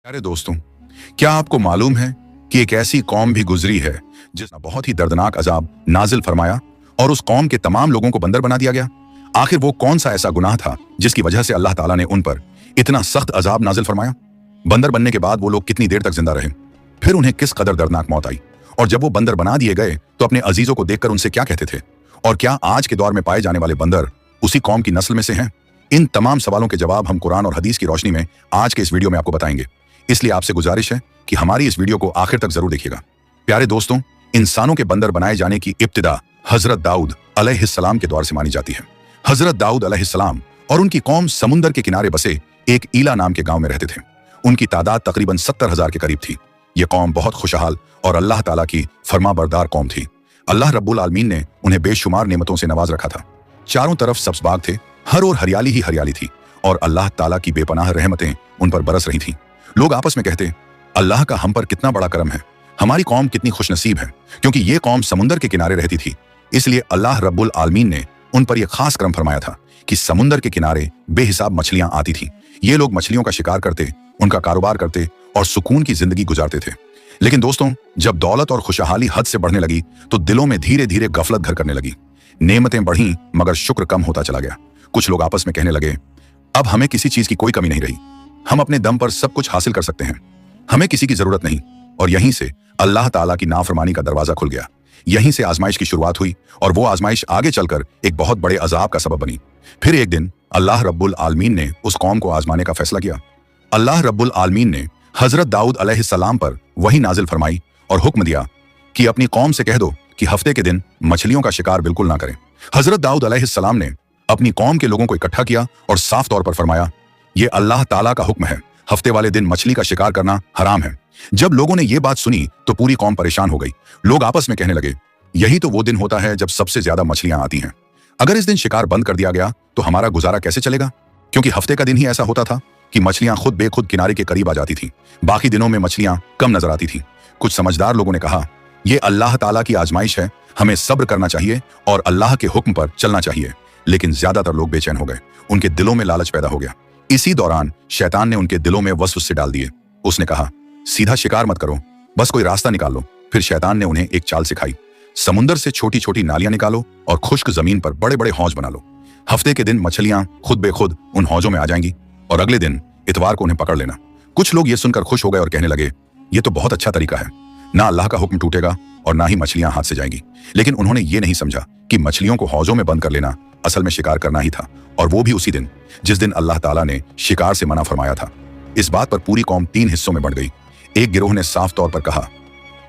प्यारे दोस्तों, क्या आपको मालूम है कि एक ऐसी कौम भी गुजरी है जिसने बहुत ही दर्दनाक अजाब नाजिल फरमाया और उस कौम के तमाम लोगों को बंदर बना दिया गया। आखिर वो कौन सा ऐसा गुनाह था जिसकी वजह से अल्लाह ताला ने उन पर इतना सख्त अजाब नाजिल फरमाया? बंदर बनने के बाद वो लोग कितनी देर तक जिंदा रहे, फिर उन्हें किस कदर दर्दनाक मौत आई, और जब वो बंदर बना दिए गए तो अपने अजीजों को देखकर उनसे क्या कहते थे, और क्या आज के दौर में पाए जाने वाले बंदर उसी कौम की नस्ल में से हैं? इन तमाम सवालों के जवाब हम कुरान और हदीस की रोशनी में आज के इस वीडियो में आपको बताएंगे। इसलिए आपसे गुजारिश है कि हमारी इस वीडियो को आखिर तक जरूर देखिएगा। प्यारे दोस्तों, इंसानों के बंदर बनाए जाने की इब्तिदा हजरत दाऊद अलैहिस्सलाम के दौर से मानी जाती है। हजरत दाऊद अलैहिस्सलाम और उनकी कौम समुंदर के किनारे बसे एक ईला नाम के गांव में रहते थे। उनकी तादाद तकरीबन 70,000 के करीब थी। ये कौम बहुत खुशहाल और अल्लाह ताला की फरमाबरदार कौम थी। अल्लाह रब्बुल आलमीन ने उन्हें बेशुमार नेमतों से नवाज रखा था। चारों तरफ सब्ज बाग थे, हर ओर हरियाली ही हरियाली थी, और अल्लाह ताला की बेपनाह रहमतें उन पर बरस रही थीं। लोग आपस में कहते, अल्लाह का हम पर कितना बड़ा करम है, हमारी कौम कितनी खुशनसीब है, क्योंकि ये कौम समुंदर के किनारे रहती थी। इसलिए अल्लाह रब्बुल आलमीन ने उन पर यह खास करम फरमाया था कि समुंदर के किनारे बेहिसाब मछलियां आती थीं। ये लोग मछलियों का शिकार करते, उनका कारोबार करते और सुकून की जिंदगी गुजारते थे। लेकिन दोस्तों, जब दौलत और खुशहाली हद से बढ़ने लगी तो दिलों में धीरे धीरे गफलत घर करने लगी। नेमतें बढ़ीं मगर शुक्र कम होता चला गया। कुछ लोग आपस में कहने लगे, अब हमें किसी चीज की कोई कमी नहीं रही, हम अपने दम पर सब कुछ हासिल कर सकते हैं, हमें किसी की जरूरत नहीं। और यहीं से अल्लाह ताला की नाफरमानी का दरवाजा खुल गया। यहीं से आजमाइश की शुरुआत हुई, और वो आजमाइश आगे चलकर एक बहुत बड़े अजाब का सबब बनी। फिर एक दिन अल्लाह रब्बुल आलमीन ने उस कौम को आजमाने का फैसला किया। अल्लाह रब्बुल आलमीन ने हजरत दाऊद अलैहिस्सलाम पर वही नाजिल फरमाई और हुक्म दिया कि अपनी कौम से कह दो कि हफ्ते के दिन मछलियों का शिकार बिल्कुल ना करें। हजरत दाऊद अलैहिस्सलाम ने अपनी कौम के लोगों को इकट्ठा किया और साफ तौर पर फरमाया, ये अल्लाह ताला का हुक्म है, हफ्ते वाले दिन मछली का शिकार करना हराम है। जब लोगों ने ये बात सुनी तो पूरी कौम परेशान हो गई। लोग आपस में कहने लगे, यही तो वो दिन होता है जब सबसे ज्यादा मछलियां आती हैं। अगर इस दिन शिकार बंद कर दिया गया तो हमारा गुजारा कैसे चलेगा? क्योंकि हफ्ते का दिन ही ऐसा होता था कि मछलियां खुद बेखुद किनारे के करीब आ जाती थीं। बाकी दिनों में मछलियां कम नजर आती थीं। कुछ समझदार लोगों ने कहा, यह अल्लाह ताला की आजमाइश है, हमें सब्र करना चाहिए और अल्लाह के हुक्म पर चलना चाहिए। लेकिन ज्यादातर लोग बेचैन हो गए, उनके दिलों में लालच पैदा हो गया। इसी दौरान शैतान ने उनके दिलों में वसवसे डाल दिए। उसने कहा, सीधा शिकार मत करो, बस कोई रास्ता निकाल लो। फिर शैतान ने उन्हें एक चाल सिखाई, समुंदर से छोटी छोटी नालियां निकालो और खुश्क जमीन पर बड़े बड़े हौज बना लो। हफ्ते के दिन मछलियां खुद बेखुद उन हौजों में आ जाएंगी और अगले दिन इतवार को उन्हें पकड़ लेना। कुछ लोग ये सुनकर खुश हो गए और कहने लगे, ये तो बहुत अच्छा तरीका है, ना अल्लाह का हुक्म टूटेगा और ना ही मछलियां हाथ से जाएंगी। लेकिन उन्होंने ये नहीं समझा कि मछलियों को हौजों में बंद कर लेना असल में शिकार करना ही था, और वो भी उसी दिन जिस दिन अल्लाह ताला ने शिकार से मना फरमाया था। इस बात पर पूरी कौम 3 हिस्सों में बढ़ गई। एक गिरोह ने साफ तौर पर कहा,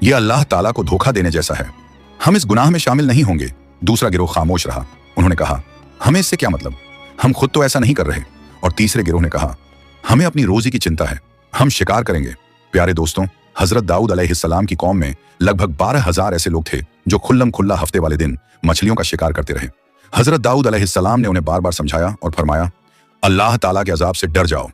यह अल्लाह ताला को धोखा देने जैसा है, हम इस गुनाह में शामिल नहीं होंगे। दूसरा गिरोह खामोश रहा, उन्होंने कहा, हमें इससे क्या मतलब, हम खुद तो ऐसा नहीं कर रहे। और तीसरे गिरोह ने कहा, हमें अपनी रोजी की चिंता है, हम शिकार करेंगे। प्यारे दोस्तों, हजरत दाऊद अलैहिस्सलाम की कौम में लगभग 12,000 ऐसे लोग थे जो खुल्लम खुल्ला हफ्ते वाले दिन मछलियों का शिकार करते रहे। हजरत दाऊद अलैहिस्सलाम ने उन्हें बार बार समझाया और फरमाया, अल्लाह ताला के अजाब से डर जाओ,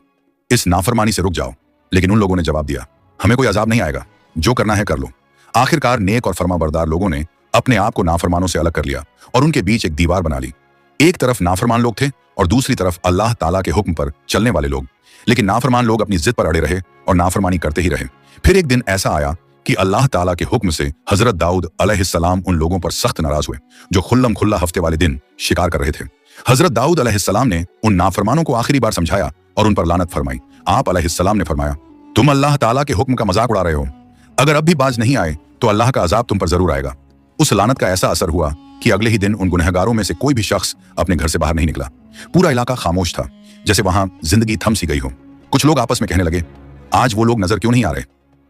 इस नाफरमानी से रुक जाओ। लेकिन उन लोगों ने जवाब दिया, हमें कोई अजाब नहीं आएगा, जो करना है कर लो। आखिरकार नेक और फरमाबरदार लोगों ने अपने आप को नाफरमानों से अलग कर लिया और उनके बीच एक दीवार बना ली। एक तरफ नाफरमान लोग थे और दूसरी तरफ अल्लाह ताला के हुक्म पर चलने वाले लोग। लेकिन नाफरमान लोग अपनी जिद पर अड़े रहे और नाफरमानी करते ही रहे। फिर एक दिन ऐसा आया कि अल्लाह ताला के हुक्म से हजरत दाऊद अलैहिस्सलाम उन लोगों पर सख्त नाराज हुए जो खुल्लम खुल्ला हफ्ते वाले दिन शिकार कर रहे थे। हजरत दाऊद अलैहिस्सलाम ने उन नाफरमानों को आखिरी बार समझाया और उन पर लानत फरमाई। आप अलैहिस्सलाम ने फरमाया, तुम अल्लाह ताला के हुक्म का मजाक उड़ा रहे हो, अगर अब भी बाज नहीं आए तो अल्लाह का अजाब तुम पर जरूर आएगा। उस लानत का ऐसा असर हुआ कि अगले ही दिन उन गुनहगारों में से कोई भी शख्स अपने घर से बाहर नहीं निकला। पूरा इलाका खामोश था, जैसे वहां जिंदगी थम सी गई हो। कुछ लोग आपस में कहने लगे, आज वो लोग नजर क्यों नहीं आ रहे,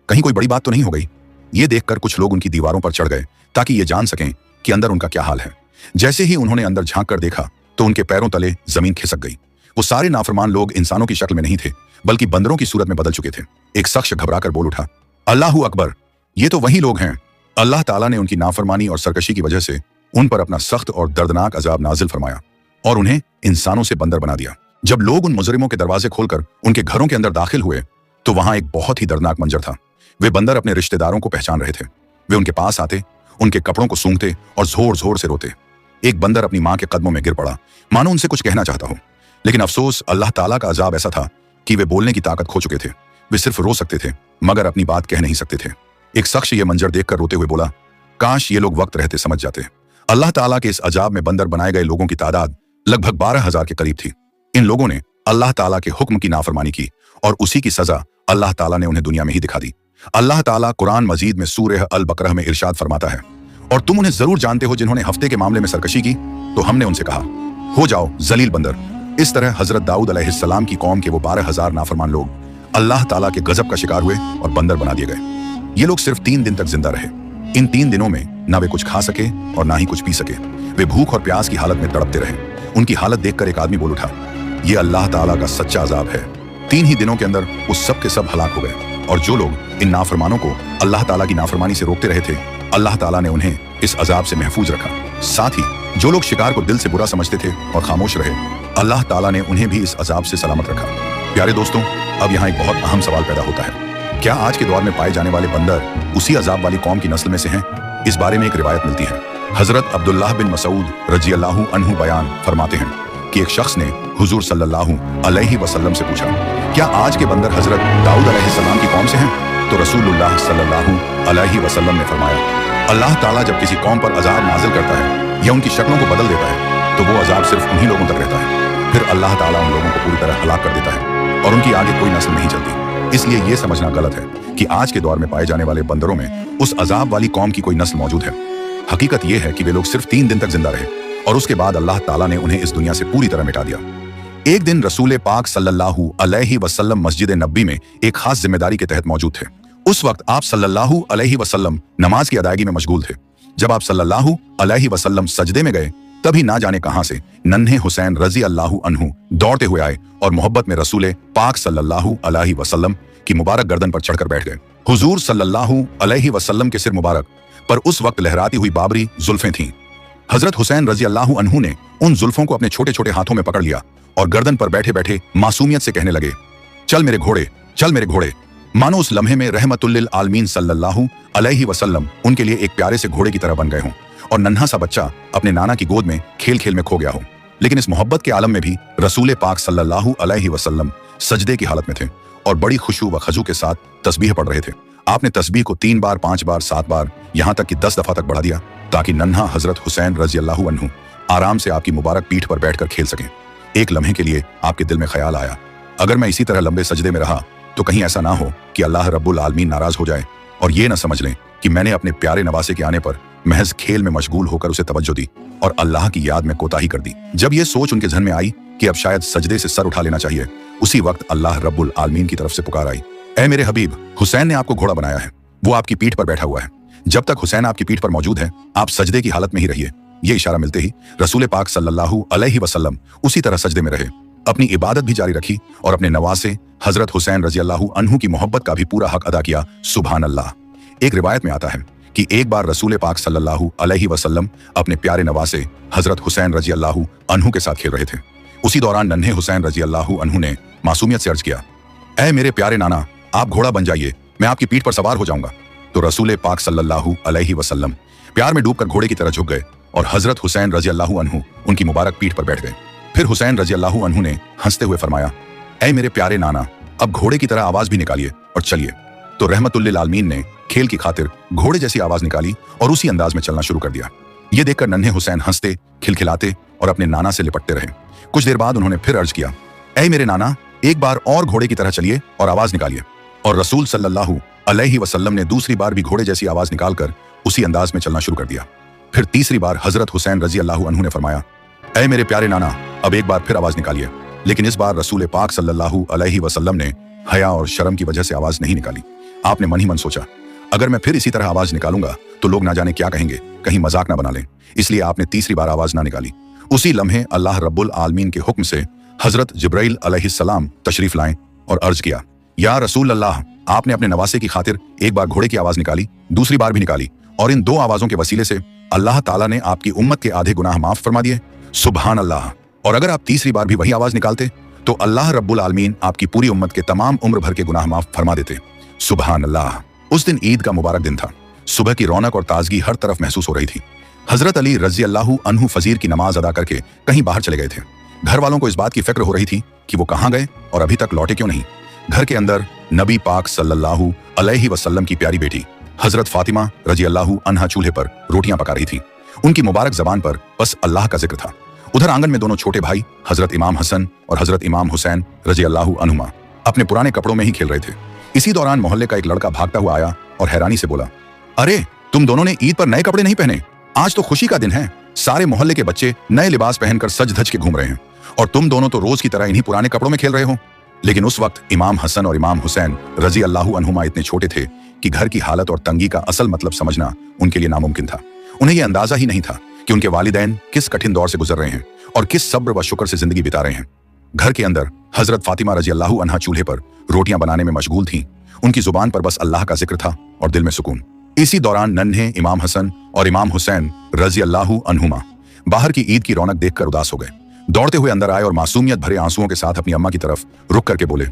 कहीं कोई बड़ी बात तो नहीं हो गई। ये देखकर कुछ लोग उनकी दीवारों पर चढ़ गए ताकि ये जान सकें कि अंदर उनका क्या हाल है। जैसे ही उन्होंने अंदर झांक कर देखा तो उनके पैरों तले जमीन खिसक गई। वो सारे नाफरमान लोग इंसानों की शक्ल में नहीं थे, बल्कि बंदरों की सूरत में बदल चुके थे। एक शख्स घबराकर बोल उठा, अल्लाहू अकबर, ये तो वही लोग हैं। अल्लाह ताला ने उनकी नाफरमानी और सरकशी की वजह से उन पर अपना सख्त और दर्दनाक अजाब नाजिल फरमाया और उन्हें इंसानों से बंदर बना दिया। जब लोग उन मुजरिमों के दरवाजे खोलकर उनके घरों के अंदर दाखिल हुए तो वहां एक बहुत ही दर्दनाक मंजर था। वे बंदर अपने रिश्तेदारों को पहचान रहे थे। वे उनके पास आते, उनके कपड़ों को सूंघते और जोर जोर से रोते। एक बंदर अपनी मां के कदमों में गिर पड़ा, मानो उनसे कुछ कहना चाहता हो। लेकिन अफसोस, अल्लाह ताला का अजाब ऐसा था कि वे बोलने की ताकत खो चुके थे। वे सिर्फ रो सकते थे मगर अपनी बात कह नहीं सकते थे। एक शख्स ये मंजर देखकर रोते हुए बोला, काश ये लोग वक्त रहते समझ जाते। अल्लाह ताला के इस अजाब में बंदर बनाए गए लोगों की तादाद लगभग 12,000 के करीब थी। इन लोगों ने अल्लाह ताला के हुक्म की नाफरमानी की और उसी की सजा अल्लाह ताला ने उन्हें दुनिया में ही दिखा दी। अल्लाह ताला कुरान मजीद में सूरह अल बकरह में इरशाद फरमाता है, और तुम उन्हें जरूर जानते हो जिन्होंने हफ्ते के मामले में सरकशी की, तो हमने उनसे कहा, हो जाओ जलील बंदर। इस तरह हजरत दाऊद अलैहिस्सलाम की कौम के वो 12,000 नाफरमान लोग अल्लाह ताला के गजब का शिकार हुए और बंदर बना दिए गए। ये लोग सिर्फ 3 दिन तक जिंदा रहे। इन 3 दिनों में ना वे कुछ खा सके और ना ही कुछ पी सके। वे भूख और प्यास की हालत में तड़पते रहे। उनकी हालत देखकर एक आदमी बोल उठा, ये अल्लाह ताला का सच्चा अजाब है। 3 ही दिनों के अंदर उस सब के सब हलाक हो गए। और जो लोग इन नाफरमानों को अल्लाह ताला की नाफरमानी से रोकते रहे थे, अल्लाह ताला ने उन्हें इस अजाब से महफूज रखा। साथ ही जो लोग शिकार को दिल से बुरा समझते थे और खामोश रहे, अल्लाह ताला ने उन्हें भी इस अजाब से सलामत रखा। प्यारे दोस्तों, अब यहाँ एक बहुत अहम सवाल पैदा होता है, क्या आज के दौर में पाए जाने वाले बंदर उसी अजाब वाली कौम की नस्ल में से हैं? इस बारे में एक रिवायत मिलती है। हजरत अब्दुल्लाह बिन मसूद रजी अल्लाहु अन्हु बयान फरमाते हैं कि एक शख्स ने हुजूर सल्लल्लाहु अलैहि वसल्लम से पूछा, क्या आज के बंदर हजरत दाऊद अलैहिस्सलाम की कौम से हैं? तो रसूलुल्लाह सल्लल्लाहु अलैहि वसल्लम ने फरमाया, अल्लाह ताला जब किसी कौम पर अजाब नाजिल करता है या उनकी शक्लों को बदल देता है तो वो अजाब सिर्फ उन्हीं लोगों तक रहता है। फिर अल्लाह ताला उन लोगों को पूरी तरह हलाक कर देता है और उनकी आगे कोई नस्ल नहीं चलती। इसलिए ये समझना गलत है कि आज के दौर में पाए जाने वाले बंदरों में उस अजाब वाली कौम की कोई नस्ल मौजूद है। हकीकत यह है कि वे लोग सिर्फ 3 दिन तक जिंदा रहे और उसके बाद अल्लाह ताला ने उन्हें इस दुनिया से पूरी तरह मिटा दिया। एक दिन रसूल पाक सल्लल्लाहु अलैहि वसल्लम मस्जिद नबी में एक खास जिम्मेदारी के तहत मौजूद थे। उस वक्त आप सल्लल्लाहु अलैहि वसल्लम नमाज की अदायगी में मशगूल थे। जब आप सल्लल्लाहु अलैहि वसल्लम सजदे में गए, तभी ना जाने कहां से नन्हे हुसैन रजी अल्लाहु अन्हु दौड़ते हुए आए और मोहब्बत में रसूल पाक सल्लल्लाहु अलैहि वसल्लम की मुबारक गर्दन पर चढ़कर बैठ गए। हुजूर सल्लल्लाहु अलैहि वसल्लम के सिर मुबारक पर उस वक्त लहराती हुई बाबरी जुल्फें थीं। हजरत हुसैन रजी अल्लाहु अन्हु ने उन जुल्फों को अपने छोटे छोटे हाथों में पकड़ लिया और गर्दन पर बैठे बैठे मासूमियत से कहने लगे, चल मेरे घोड़े, चल मेरे घोड़े। मानो उस लम्हे में रहमतुल्लिल आलमीन सल्लल्लाहु अलैहि वसल्लम उनके लिए एक प्यारे से घोड़े की तरह बन गए हों और नन्हा सा बच्चा अपने नाना की गोद में खेल खेल में खो गया हो। लेकिन इस मोहब्बत के आलम में भी रसूल पाक सल्लल्लाहु अलैहि वसल्लम सजदे की हालत में थे और बड़ी खुशू व खजू के साथ तस्बीह पढ़ रहे थे। आपने तस्बीह को 3 बार, 5 बार, 7 बार, यहाँ तक कि 10 दफा तक बढ़ा दिया ताकि नन्हा हजरत हुसैन रजी अल्लाहु अन्हु आराम से आपकी मुबारक पीठ पर बैठकर खेल सकें। एक लम्हे के लिए आपके दिल में ख्याल आया, अगर मैं इसी तरह लंबे सजदे में रहा तो कहीं ऐसा ना हो कि अल्लाह रब्बुल आलमीन नाराज हो जाए और ये ना समझ लें कि मैंने अपने प्यारे नवासे के आने पर महज खेल में मशगूल होकर उसे तवज्जो दी और अल्लाह की याद में कोताही कर दी। जब ये सोच उनके जहन में आई कि अब शायद सजदे से सर उठा लेना चाहिए, उसी वक्त अल्लाह रब्बुल आलमीन की तरफ से पुकार आई, ऐ मेरे हबीब, हुसैन ने आपको घोड़ा बनाया है, वो आपकी पीठ पर बैठा हुआ है। जब तक हुसैन आपकी पीठ पर मौजूद है, आप सजदे की हालत में ही रहिए। ये इशारा मिलते ही रसूल पाक सल्लल्लाहु अलैहि वसल्लम उसी तरह सजदे में रहे, अपनी इबादत भी जारी रखी और अपने नवासे हजरत हुसैन रजी अल्लाहु अन्हु की मोहब्बत का भी पूरा हक अदा किया। सुभान अल्लाह। एक रिवायत में आता है कि एक बार रसूल पाक सल्लल्लाहु अलैहि वसल्लम अपने प्यारे नवासे हजरत हुसैन रजी अल्लाहु अन्हु के साथ खेल रहे थे। उसी दौरान नन्हे हुसैन रजी अल्लाहु अन्हु ने मासूमियत से अर्ज किया, ऐ मेरे प्यारे नाना, आप घोड़ा बन जाइए, मैं आपकी पीठ पर सवार हो जाऊंगा। तो रसूल पाक सल्लल्लाहु अलैहि वसल्लम प्यार में डूबकर घोड़े की तरह झुक गए और हजरत हुसैन रजी अल्लाहु अन्हु उनकी मुबारक पीठ पर बैठ गए। फिर हुसैन रजी अल्लाहु अन्हु ने हंसते हुए फरमाया, ऐ मेरे प्यारे नाना, अब घोड़े की तरह आवाज भी निकालिए और चलिए। तो रहमतुल्लिल आलमीन ने खेल की खातिर घोड़े जैसी आवाज निकाली और उसी अंदाज में चलना शुरू कर दिया। ये देखकर नन्हे हुसैन हंसते, खिलखिलाते और अपने नाना से लिपटते रहे। कुछ देर बाद उन्होंने फिर अर्ज किया, ऐ मेरे नाना, एक बार और घोड़े की तरह चलिए और आवाज निकालिए। और रसूल सल्लल्लाहु अलैहि वसल्लम ने दूसरी बार भी घोड़े जैसी आवाज निकालकर उसी अंदाज में चलना शुरू कर दिया। फिर तीसरी बार हजरत हुसैन रजी अल्लाहु अन्हु ने फरमाया, ऐ मेरे प्यारे नाना, अब एक बार फिर आवाज निकालिए। लेकिन इस बार रसूल पाक सल्लल्लाहु अलैहि वसल्लम ने हया और शर्म की वजह से आवाज नहीं निकाली। आपने मन ही मन सोचा, अगर मैं फिर इसी तरह आवाज निकालूंगा तो लोग ना जाने क्या कहेंगे, कहीं मजाक ना बना लें। इसलिए आपने तीसरी बार आवाज ना निकाली। उसी लम्हे अल्लाह रब्बुल आलमीन के हुक्म से हजरत जिब्राइल अलैहिस्सलाम तशरीफ लाए और अर्ज किया, या रसूल अल्लाह, आपने अपने नवासे की खातिर एक बार घोड़े की आवाज निकाली, दूसरी बार भी निकाली और इन 2 आवाजों के वसीले से अल्लाह ताला ने आपकी उम्मत के आधे गुनाह माफ फरमा दिए। सुभान अल्लाह। और अगर आप तीसरी बार भी वही आवाज निकालते तो अल्लाह रब्बुल आलमीन आपकी पूरी उम्मत के तमाम उम्र भर के गुनाह माफ फरमा देते। सुभान अल्लाह। उस दिन ईद का मुबारक दिन था। सुबह की रौनक और ताजगी हर तरफ महसूस हो रही थी। हजरत अली रजी अल्लाहु अन्हु फजीर की नमाज अदा करके कहीं बाहर चले गए थे। घर वालों को इस बात की फिक्र हो रही थी कि वो कहाँ गए और अभी तक लौटे क्यों नहीं। घर के अंदर नबी पाक सल्लल्लाहु अलैहि वसल्लम की प्यारी बेटी हजरत फातिमा रजी अल्लाहु अन्हा चूल्हे पर रोटियां पका रही थी। उनकी मुबारक जबान पर बस अल्लाह का जिक्र था। उधर आंगन में दोनों छोटे भाई हजरत इमाम हसन और हजरत इमाम हुसैन रजी अल्लाहु अन्हुमा अपने पुराने कपड़ों में ही खेल रहे थे। इसी दौरान मोहल्ले का एक लड़का भागता हुआ आया और हैरानी से बोला, अरे तुम दोनों ने ईद पर नए कपड़े नहीं पहने? आज तो खुशी का दिन है, सारे मोहल्ले के बच्चे नए लिबास पहनकर सज धज के घूम रहे हैं और तुम दोनों तो रोज की तरह इन्हीं पुराने कपड़ों में खेल रहे हो। लेकिन उस वक्त इमाम हसन और इमाम हुसैन रजी अल्लाहु अन्हुमा इतने छोटे थे कि घर की हालत और तंगी का असल मतलब समझना उनके लिए नामुमकिन था। उन्हें यह अंदाजा ही नहीं था कि उनके वालिदैन किस कठिन दौर से गुजर रहे हैं और किस सब्र व शुक्र से जिंदगी बिता रहे हैं। घर के अंदर हजरत फातिमा रजी अल्लाहु अन्हा चूल्हे पर रोटियां बनाने में मशगूल थीं। उनकी जुबान पर बस अल्लाह का जिक्र था और दिल में सुकून। इसी दौरान नन्हे इमाम हसन और इमाम हुसैन रजी अल्लाहु अन्हुमा बाहर की ईद की रौनक देखकर उदास हो गए। दौड़ते हुए अंदर आए और मासूमियत भरे आंसुओं के साथ अपनी अम्मा की तरफ रुक करके बोले,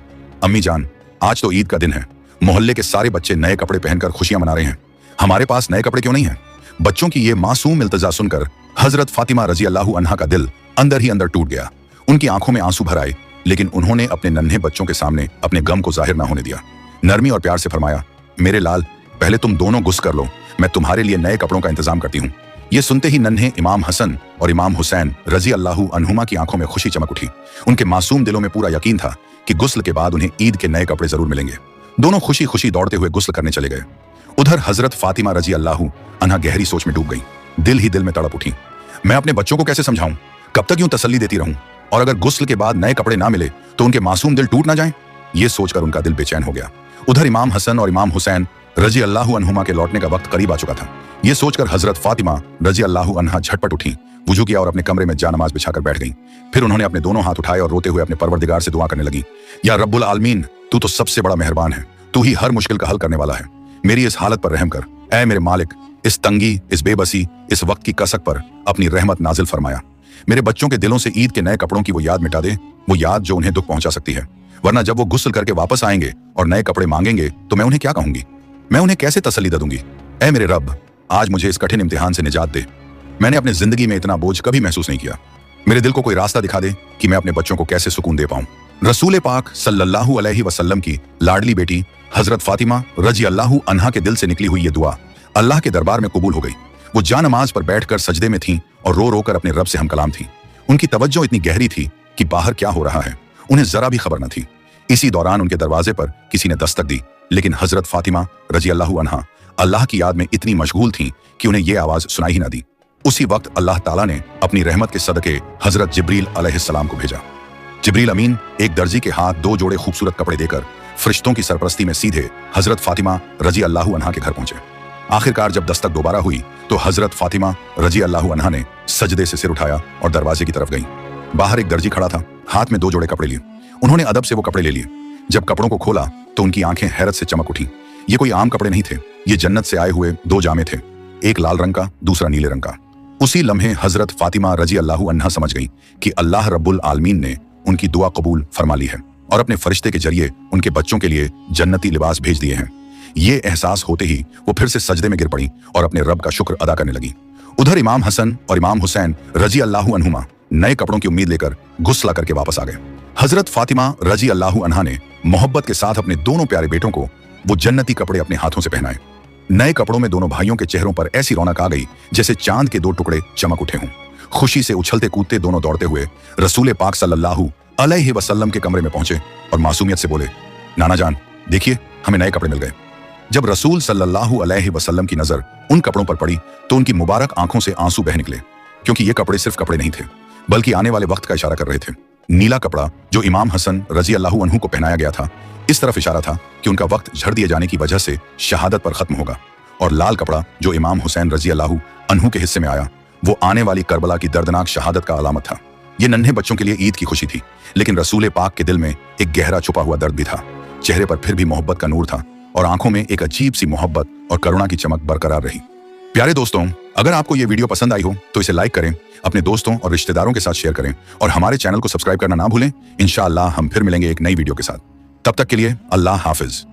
अम्मी जान, आज तो ईद का दिन है, मोहल्ले के सारे बच्चे नए कपड़े पहनकर खुशियां मना रहे हैं, हमारे पास नए कपड़े क्यों नहीं हैं? बच्चों की ये मासूम इल्तजा सुनकर हजरत फातिमा रजी अल्लाहु अन्हा का दिल अंदर ही अंदर टूट गया। उनकी आंखों में आंसू भर आए, लेकिन उन्होंने अपने नन्हे बच्चों के सामने अपने गम को जाहिर न होने दिया। नरमी और प्यार से फरमाया, मेरे लाल, पहले तुम दोनों गुस्स कर लो, मैं तुम्हारे लिए नए कपड़ों का इंतजाम करती हूँ। ये सुनते ही नन्हे इमाम हसन और इमाम हुसैन रजी अल्लाहु अन्हुमा की आंखों में खुशी चमक उठी। उनके मासूम दिलों में पूरा यकीन था कि गुस्ल के बाद उन्हें ईद के नए कपड़े जरूर मिलेंगे। दोनों खुशी खुशी दौड़ते हुए गुस्ल करने चले गए। उधर हजरत फातिमा रजी अल्लाहु अन्हा गहरी सोच में डूब गई। दिल ही दिल में तड़प उठी, मैं अपने बच्चों को कैसे समझाऊं? कब तक यूं तसल्ली देती रहूं? और अगर गुस्ल के बाद नए कपड़े ना मिले तो उनके मासूम दिल टूट ना जाएं? ये सोचकर उनका दिल बेचैन हो गया। उधर इमाम हसन और इमाम हुसैन रजी अल्लाहु अन्हुमा के लौटने का वक्त करीब आ चुका था। ये सोचकर हजरत फातिमा रजी अल्लाहु अन्हा झटपट उठी, वुजू किया और अपने कमरे में जानमाज बिछाकर बैठ गईं। फिर उन्होंने अपने दोनों हाथ उठाए और रोते हुए अपने परवरदिगार से दुआ करने लगी, या रब्बुल आलमीन, तू तो सबसे बड़ा मेहरबान है, तू ही हर मुश्किल का हल करने वाला है, मेरी इस हालत पर रहम कर। ऐ मेरे मालिक, इस तंगी, इस बेबसी, इस वक्त की कसक पर अपनी रहमत नाजिल फरमाया। मेरे बच्चों के दिलों से ईद के नए कपड़ों की वो याद मिटा दे, वो याद जो उन्हें दुख पहुंचा सकती है। वरना जब वो गुस्ल करके वापस आएंगे और नए कपड़े मांगेंगे तो मैं उन्हें क्या कहूंगी? मैं उन्हें कैसे तसल्ली दे दूंगी? ऐ मेरे रब, आज मुझे इस कठिन इम्तिहान से निजात दे। मैंने अपनी जिंदगी में इतना बोझ कभी महसूस नहीं किया। मेरे दिल को कोई रास्ता दिखा दे कि मैं अपने बच्चों को कैसे सुकून दे पाऊं। रसूल पाक सल्लल्लाहु अलैहि वसल्लम की लाडली बेटी हजरत फातिमा रजी अल्लाहु अन्हा के दिल से निकली हुई ये दुआ अल्लाह के दरबार में कबूल हो गई। वो जानमाज पर बैठकर सजदे में थीं और रो रो कर अपने रब से हम कलाम थीं। उनकी तवज्जो इतनी गहरी थी कि बाहर क्या हो रहा है उन्हें जरा भी खबर न थी। इसी दौरान उनके दरवाजे पर किसी ने दस्तक दी, लेकिन हजरत फातिमा रजी अल्लाहु अन्हा अल्लाह की याद में इतनी मशगूल थीं कि उन्हें यह आवाज सुनाई ही न दी। उसी वक्त अल्लाह ताला ने अपनी रहमत के सदके हजरत जिब्रील अलैहिस्सलाम को भेजा। जिब्रील अमीन एक दर्जी के हाथ 2 जोड़े खूबसूरत कपड़े देकर फरिश्तों की सरपरस्ती में सीधे हजरत फातिमा रजी अल्लाहु अन्हा के घर पहुंचे। आखिरकार जब दस्तक दोबारा हुई तो हजरत फातिमा रजी अल्लाहु अन्हा ने सजदे से सिर उठाया और दरवाजे की तरफ गईं। बाहर एक दर्जी खड़ा था, हाथ में 2 जोड़े कपड़े लिए। उन्होंने अदब से वो कपड़े ले लिए। जब कपड़ों को खोला तो उनकी आंखें हैरत से चमक उठी। ये कोई आम कपड़े नहीं थे, ये जन्नत से आए हुए 2 जामे थे, एक लाल रंग का, दूसरा नीले रंग का। उसी लम्हे हजरत फातिमा रजी अल्लाहु अन्हा समझ गई कि अल्लाह रब्बुल आलमीन ने उनकी दुआ कबूल फरमा ली है और अपने फरिश्ते के जरिए उनके बच्चों के लिए जन्नती लिबास भेज दिए हैं। ये एहसास होते ही वो फिर से सजदे में गिर पड़ी और अपने रब का शुक्र अदा करने लगी। उधर इमाम हसन और इमाम हुसैन रजी अल्लाहु अन्हुमा नए कपड़ों की उम्मीद लेकर गुस्ला करके वापस आ गए। हजरत फातिमा रजी अल्लाहु अन्हा ने मोहब्बत के साथ अपने दोनों प्यारे बेटों को वो जन्नती कपड़े अपने हाथों से पहनाए। नए कपड़ों में दोनों भाइयों के चेहरों पर ऐसी रौनक आ गई जैसे चांद के 2 टुकड़े चमक उठे हों। खुशी से उछलते कूदते दोनों दौड़ते हुए रसूल पाक सल्लल्लाहु अलैहि वसल्लम के कमरे में पहुंचे और मासूमियत से बोले, नाना जान, देखिए हमें नए कपड़े मिल गए। जब रसूल सल्लल्लाहु अलैहि वसल्लम की नजर उन कपड़ों पर पड़ी तो उनकी मुबारक आंखों से आंसू बह निकले, क्योंकि ये कपड़े सिर्फ कपड़े नहीं थे बल्कि आने वाले वक्त का इशारा कर रहे थे। नीला कपड़ा जो इमाम हसन रजी अल्लाहु अन्हु को पहनाया गया था, इस तरफ इशारा था कि उनका वक्त झड़ दिए जाने की वजह से शहादत पर खत्म होगा, और लाल कपड़ा जो इमाम हुसैन रजी अल्लाहु अन्हु के हिस्से में आया, वो आने वाली करबला की दर्दनाक शहादत का अलामत था। ये नन्हे बच्चों के लिए ईद की खुशी थी, लेकिन रसूल पाक के दिल में एक गहरा छुपा हुआ दर्द भी था। चेहरे पर फिर भी मोहब्बत का नूर था और आंखों में एक अजीब सी मोहब्बत और करुणा की चमक बरकरार रही। प्यारे दोस्तों, अगर आपको ये वीडियो पसंद आई हो तो इसे लाइक करें, अपने दोस्तों और रिश्तेदारों के साथ शेयर करें और हमारे चैनल को सब्सक्राइब करना ना भूलें। इंशाअल्लाह हम फिर मिलेंगे एक नई वीडियो के साथ। तब तक के लिए अल्लाह हाफिज।